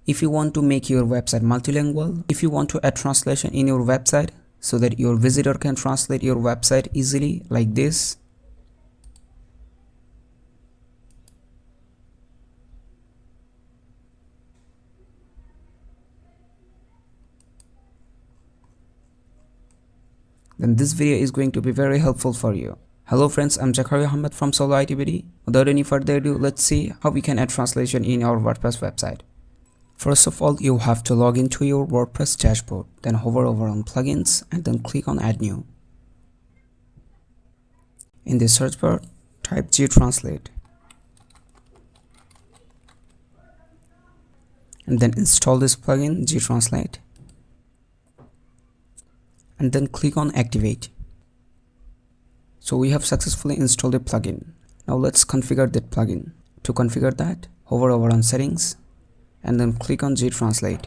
If you want to make your website multilingual, if you want to add translation in your website so that your visitor can translate your website easily like this, then this video is going to be very helpful for you. Hello friends, I'm Zakaria Ahmed from Solo ITBD. Without any further ado, let's see how we can add translation in our WordPress website. First of all, you have to log into your WordPress dashboard, then hover over on plugins and then click on add new. In the search bar, type Gtranslate and then install this plugin Gtranslate and then click on activate. So we have successfully installed the plugin. Now let's configure that plugin. To configure that, hover over on settings and then click on Gtranslate.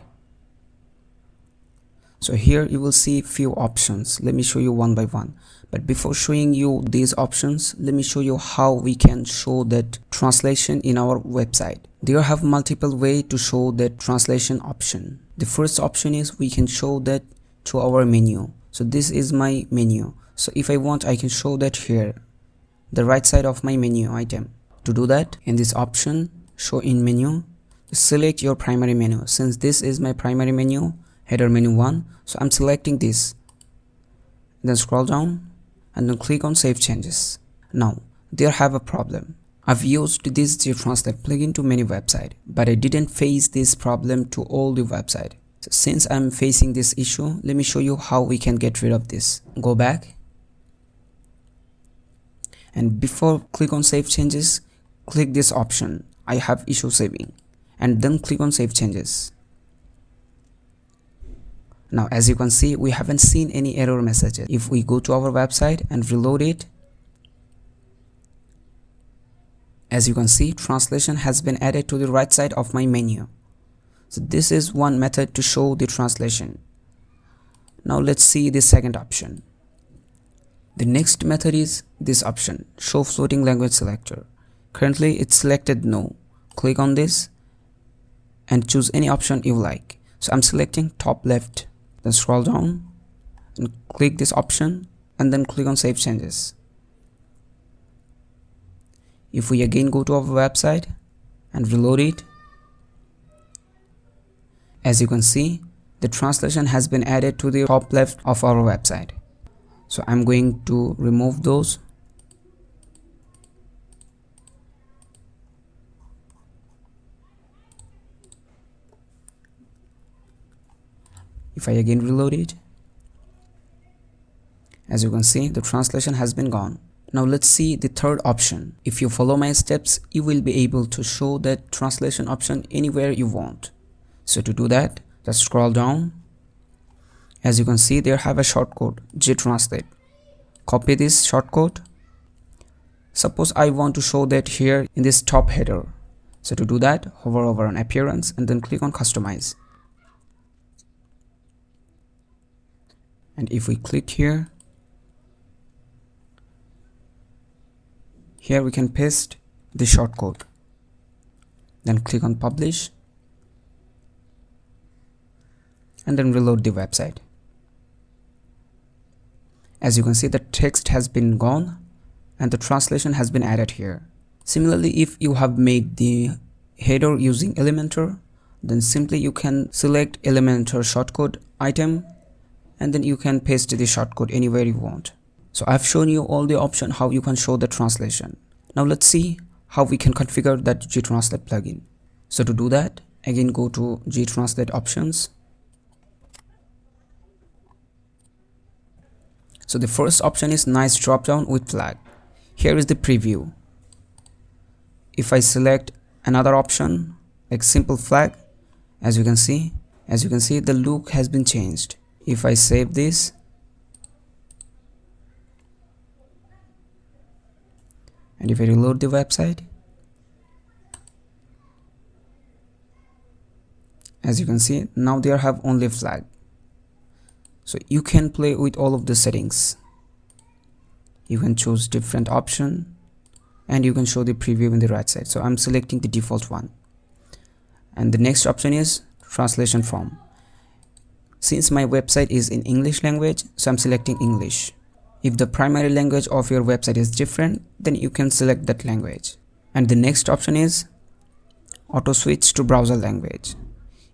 So here you will see few options. Let me show you one by one. But before showing you these options, let me show you how we can show that translation in our website. There have multiple ways to show that translation option. The first option is we can show that to our menu. So this is my menu. So if I want, I can show that here, the right side of my menu item. To do that, in this option, show in menu, select your primary menu. Since this is my primary menu, header menu 1, so I'm selecting this. Then scroll down and then click on save changes. Now, there have a problem. I've used this Gtranslate plugin to many websites, but I didn't face this problem to all the websites. So since I'm facing this issue, let me show you how we can get rid of this. Go back. And before click on save changes, click this option, I have issue saving, and then click on save changes. Now as you can see, we haven't seen any error messages. If we go to our website and reload it, as you can see, translation has been added to the right side of my menu. So this is one method to show the translation. Now let's see the second option. The next method is this option, show floating language selector. Currently it's selected no. Click on this and choose any option you like. So I'm selecting top left, then scroll down and click this option and then click on save changes. If we again go to our website and reload it, as you can see, the translation has been added to the top left of our website. So I'm going to remove those. If I again reload it, as you can see, the translation has been gone. Now let's see the third option. If you follow my steps, you will be able to show that translation option anywhere you want. So to do that, just scroll down. As you can see, there have a shortcode Gtranslate. Copy this shortcode. Suppose I want to show that here in this top header. So to do that, hover over on appearance and then click on customize. And if we click here we can paste the shortcode. Then click on publish and then reload the website. As you can see, the text has been gone and the translation has been added here. Similarly, if you have made the header using Elementor, then simply you can select Elementor shortcode item and then you can paste the shortcode anywhere you want. So I've shown you all the options how you can show the translation. Now let's see how we can configure that Gtranslate plugin. So to do that, again go to Gtranslate options. So the first option is nice drop down with flag. Here is the preview. If I select another option like simple flag, as you can see, the look has been changed. If I save this and if I reload the website, as you can see, now there have only flag. So you can play with all of the settings. You can choose different option and you can show the preview in the right side. So I'm selecting the default one. And the next option is translation from. Since my website is in English language, so I'm selecting English. If the primary language of your website is different, then you can select that language. And the next option is auto switch to browser language.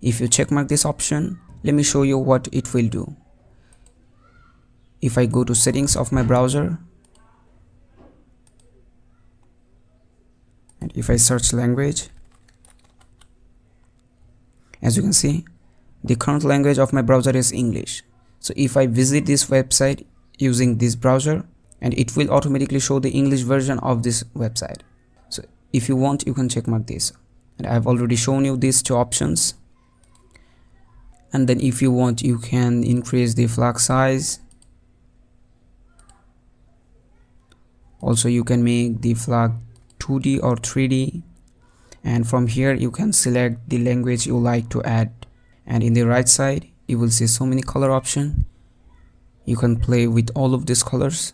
If you checkmark this option, let me show you what it will do. If I go to settings of my browser, and if I search language, as you can see, the current language of my browser is English. So if I visit this website using this browser, and it will automatically show the English version of this website. So if you want, you can checkmark this. And I've already shown you these two options. And then if you want, you can increase the flag size. Also, you can make the flag 2D or 3D. And from here, you can select the language you like to add. And in the right side, you will see so many color options. You can play with all of these colors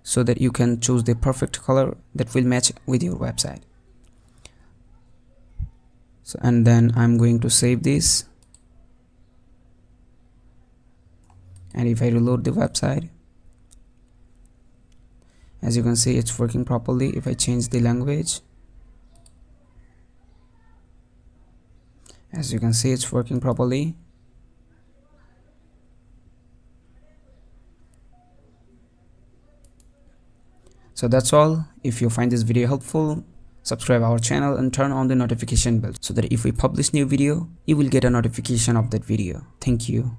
so that you can choose the perfect color that will match with your website. So, and then I'm going to save this. And if I reload the website, as you can see, it's working properly. If I change the language, as you can see, it's working properly. So that's all. If you find this video helpful, subscribe our channel and turn on the notification bell so that if we publish new video, you will get a notification of that video. Thank you.